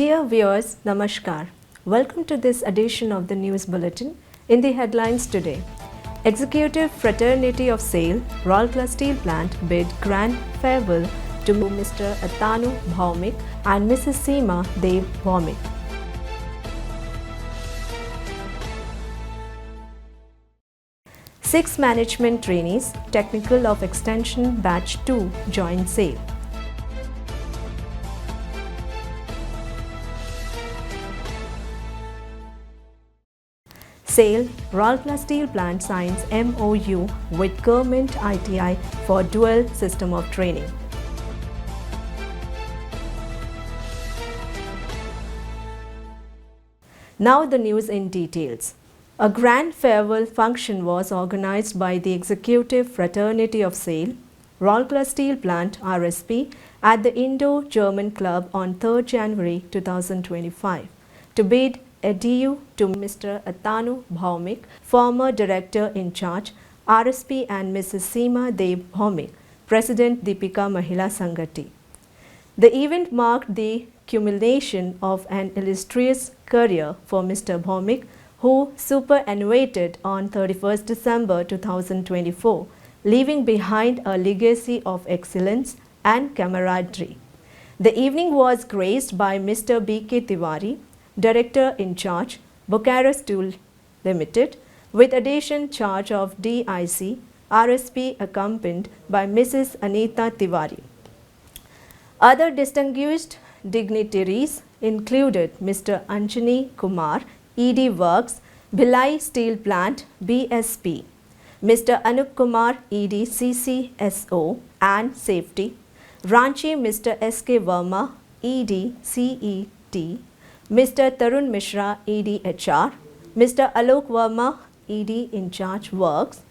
Dear viewers, Namaskar. Welcome to this edition of the News Bulletin. In the headlines today, Executive Fraternity of SAIL, Rourkela Steel Plant bid grand farewell to Mr. Atanu Bhaumik and Mrs. Seema Dev Bhaumik. Six management trainees, Technical of Extension Batch 2 join SAIL. SAIL, Rourkela Steel Plant signs MOU with Government ITI for dual system of training. Now the news in details. A grand farewell function was organized by the Executive Fraternity of SAIL, Rourkela Steel Plant RSP at the Indo-German Club on 3rd January 2025 to bid adieu to Mr. Atanu Bhaumik, former Director in Charge, RSP, and Mrs. Seema Dev Bhaumik, President Deepika Mahila Sanghati. The event marked the culmination of an illustrious career for Mr. Bhaumik, who superannuated on 31st December 2024, leaving behind a legacy of excellence and camaraderie. The evening was graced by Mr. B.K. Tiwari, Director in Charge, Bokaro Steel Limited, with addition charge of DIC, RSP, accompanied by Mrs. Anita Tiwari. Other distinguished dignitaries included Mr. Anjani Kumar, ED Works, Bhilai Steel Plant, BSP, Mr. Anup Kumar, ED CCSO and Safety, Ranchi Mr. S.K. Verma, ED CET, Mr. Tarun Mishra, ED HR, Mr. Alok Verma, ED in Charge Works,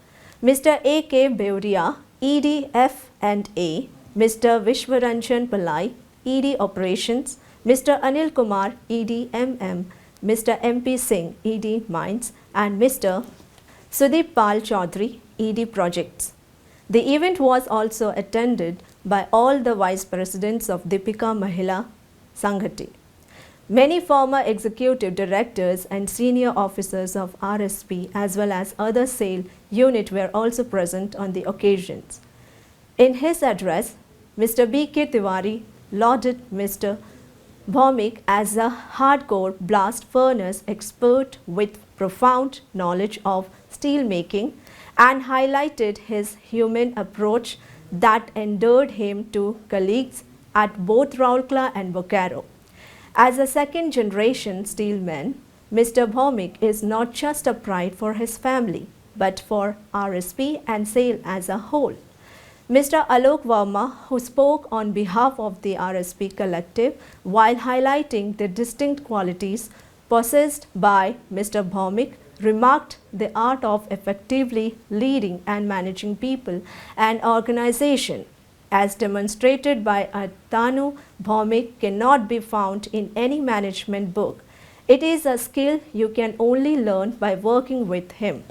Mr. A.K. Beuria, ED F&A, Mr. Vishwaranjan Pillai, ED Operations, Mr. Anil Kumar, ED MM, Mr. M.P. Singh, ED Mines, and Mr. Sudeep Pal Chaudhary, ED Projects. The event was also attended by all the Vice Presidents of Deepika Mahila Sanghati. Many former executive directors and senior officers of RSP as well as other SAIL unit were also present on the occasions. In his address, Mr. B.K. Tiwari lauded Mr. Bhaumik as a hardcore blast furnace expert with profound knowledge of steel making and highlighted his human approach that endeared him to colleagues at both Rourkela and Bokaro. As a second-generation steelman, Mr. Bhaumik is not just a pride for his family, but for RSP and SAIL as a whole. Mr. Alok Verma, who spoke on behalf of the RSP collective while highlighting the distinct qualities possessed by Mr. Bhaumik, remarked the art of effectively leading and managing people and organization, as demonstrated by Atanu Bhaumik, cannot be found in any management book. It is a skill you can only learn by working with him.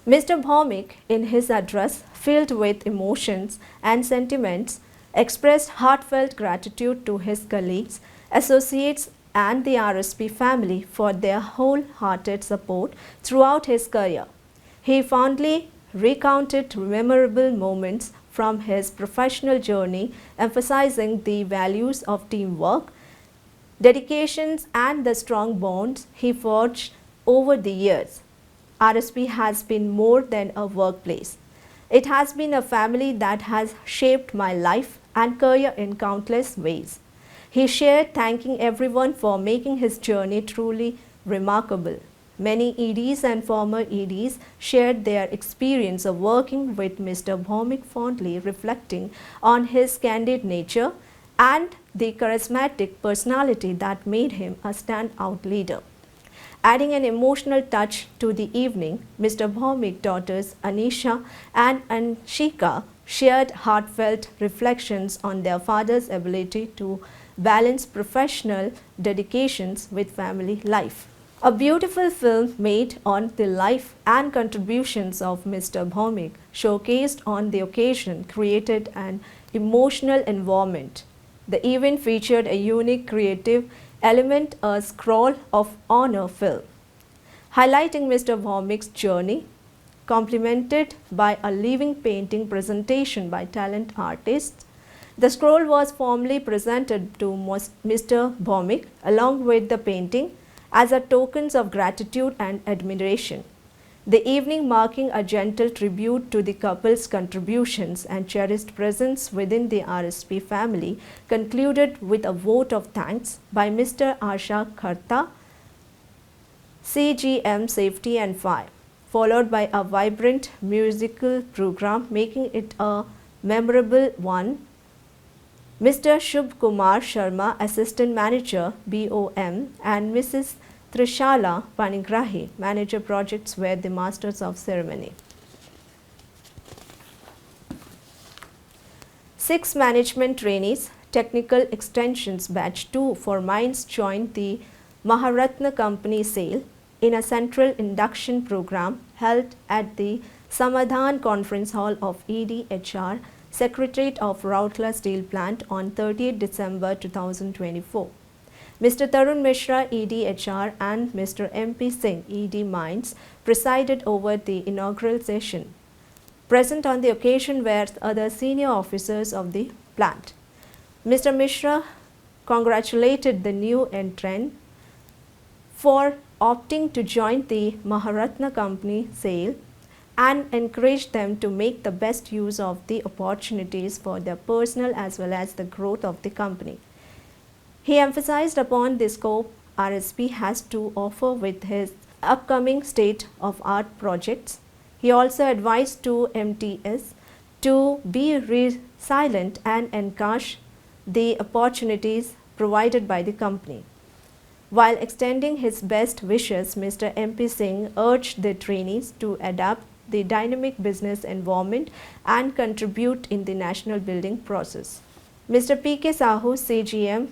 Mr. Bhaumik, in his address, filled with emotions and sentiments, expressed heartfelt gratitude to his colleagues, associates, and the RSP family for their wholehearted support throughout his career. He fondly recounted memorable moments from his professional journey, emphasizing the values of teamwork, dedications, and the strong bonds he forged over the years. RSP has been more than a workplace. It has been a family that has shaped my life and career in countless ways. He shared, thanking everyone for making his journey truly remarkable. Many EDs and former EDs shared their experience of working with Mr. Bhaumik, fondly reflecting on his candid nature and the charismatic personality that made him a standout leader. Adding an emotional touch to the evening, Mr. Bhaumik's daughters Anisha and Anshika shared heartfelt reflections on their father's ability to balance professional dedications with family life. A beautiful film made on the life and contributions of Mr. Bhaumik, showcased on the occasion, created an emotional environment. The event featured a unique creative element, a scroll of honor film, highlighting Mr. Bhaumik's journey, complemented by a living painting presentation by talent artists. The scroll was formally presented to Mr. Bhaumik along with the painting as a tokens of gratitude and admiration. The evening, marking a gentle tribute to the couple's contributions and cherished presence within the RSP family, concluded with a vote of thanks by Mr. Asha Kharta, CGM Safety and Fire, followed by a vibrant musical program, making it a memorable one. Mr. Shubh Kumar Sharma, Assistant Manager, BOM, and Mrs. Trishala Panigrahi, Manager Projects, were the masters of ceremony. 6 management trainees, Technical Extensions Batch 2 for Mines joined the Maharatna Company SAIL in a central induction program held at the Samadhan Conference Hall of EDHR, Secretariat of Rourkela Steel Plant on 30 December 2024. Mr. Tarun Mishra, EDHR, and Mr. MP Singh, ED Mines, presided over the inaugural session. Present on the occasion were other senior officers of the plant. Mr. Mishra congratulated the new entrant for opting to join the Maharatna Company SAIL and encouraged them to make the best use of the opportunities for their personal as well as the growth of the company. He emphasized upon the scope RSP has to offer with his upcoming state-of-art projects. He also advised to MTS to be resilient and encash the opportunities provided by the company. While extending his best wishes, Mr. MP Singh urged the trainees to adapt the dynamic business environment and contribute in the national building process. Mr. P.K. Sahu, CGM,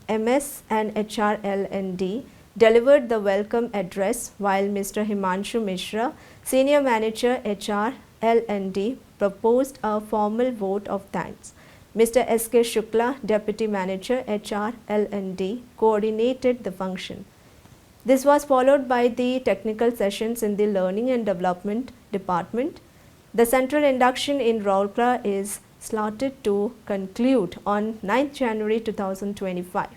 MS and HR L&D, delivered the welcome address, while Mr. Himanshu Mishra, Senior Manager HR L&D, proposed a formal vote of thanks. Mr. S.K. Shukla, Deputy Manager HR L&D, coordinated the function. This was followed by the technical sessions in the Learning and Development Department. The central induction in Rourkela is slotted to conclude on 9th January 2025,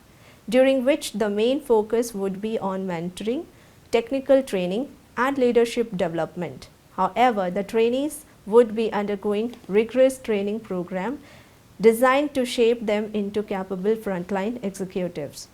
during which the main focus would be on mentoring, technical training, and leadership development. However, the trainees would be undergoing rigorous training program designed to shape them into capable frontline executives.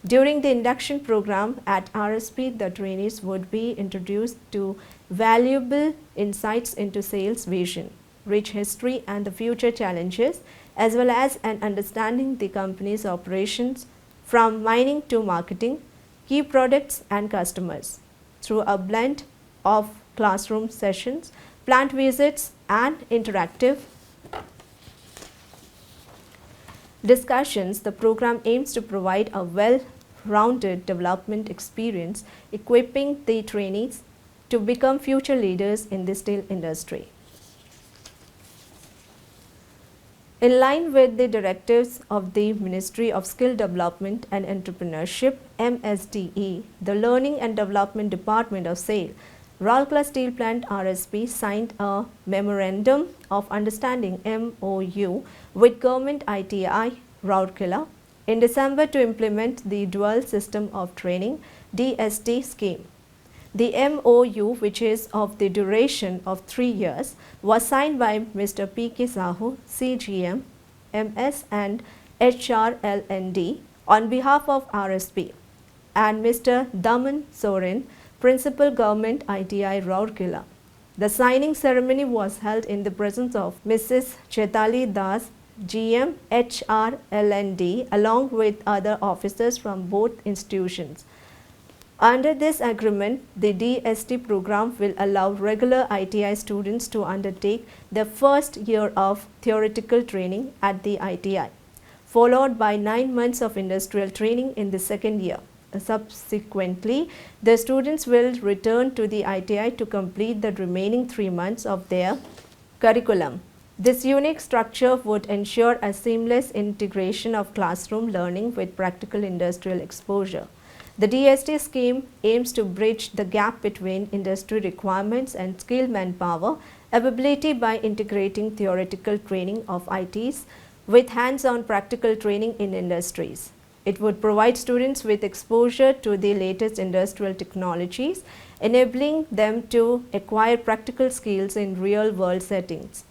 During the induction program at RSP, the trainees would be introduced to valuable insights into sales vision, rich history and the future challenges, as well as an understanding the company's operations from mining to marketing, key products and customers, through a blend of classroom sessions, plant visits and interactive discussions. The program aims to provide a well-rounded development experience, equipping the trainees to become future leaders in the steel industry. In line with the directives of the Ministry of Skill Development and Entrepreneurship, MSDE, the Learning and Development Department of SAIL, Rourkela Steel Plant RSP signed a Memorandum of Understanding MOU with Government ITI Rourkela in December to implement the Dual System of Training DST Scheme. The MOU, which is of the duration of 3 years, was signed by Mr. P.K. Sahu, CGM, MS and HR L&D on behalf of RSP, and Mr. Daman Soren, Principal Government ITI Rourkela. The signing ceremony was held in the presence of Mrs. Chetali Das, GM, HR L&D, along with other officers from both institutions. Under this agreement, the DST program will allow regular ITI students to undertake their first year of theoretical training at the ITI, followed by 9 months of industrial training in the second year. Subsequently, the students will return to the ITI to complete the remaining 3 months of their curriculum. This unique structure would ensure a seamless integration of classroom learning with practical industrial exposure. The DST scheme aims to bridge the gap between industry requirements and skilled manpower availability by integrating theoretical training of ITs with hands-on practical training in industries. It would provide students with exposure to the latest industrial technologies, enabling them to acquire practical skills in real-world settings.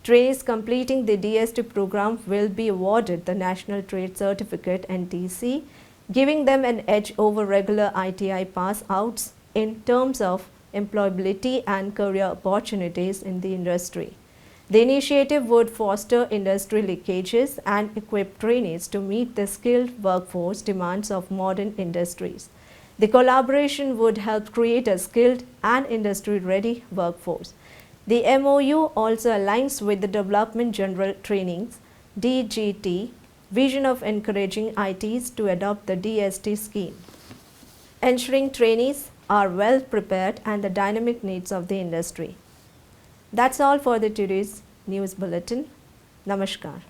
Trainees completing the DST program will be awarded the National Trade Certificate (NTC), giving them an edge over regular ITI pass-outs in terms of employability and career opportunities in the industry. The initiative would foster industry linkages and equip trainees to meet the skilled workforce demands of modern industries. The collaboration would help create a skilled and industry-ready workforce. The MOU also aligns with the Development General Training's DGT vision of encouraging ITs to adopt the DST scheme, ensuring trainees are well prepared and the dynamic needs of the industry. That's all for the today's news bulletin. Namaskar.